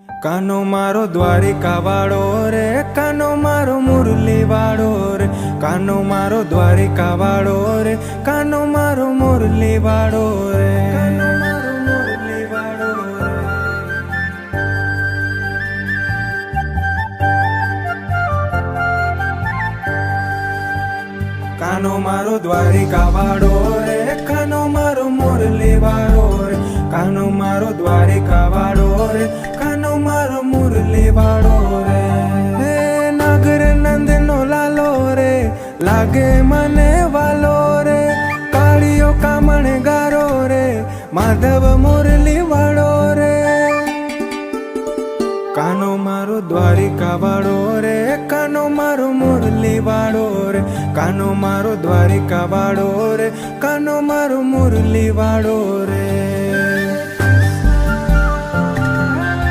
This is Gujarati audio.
કાનો મારો દ્વારિકા વાળો રે, કાનો મારો મુરલી વાળો રે, કાનો મારો દ્વારિકા વાળો રે, કાનો મારો મુરલી વાળો રે, કાનો મારો મુરલી વાળો રે. કાનો મારો દ્વારિકા વાળો રે, કાનો મારો મુરલી વાળો રે, કાનો મારો દ્વારિકા વાળો રે, કાનો મારો મુરલી વાળો રે. હે નાગર નંદનો લાલો રે, લાગે મને વાલો રે, કાળિયો કામણ ગારો રે, માધવ મુરલી વાળો રે. કાનો મારો દ્વારિકા વાળો રે, કાનો મારો મુરલી વાળો રે, કાનો મારો દ્વારિકા વાળો રે, કાનો મારો મુરલી વાળો રે.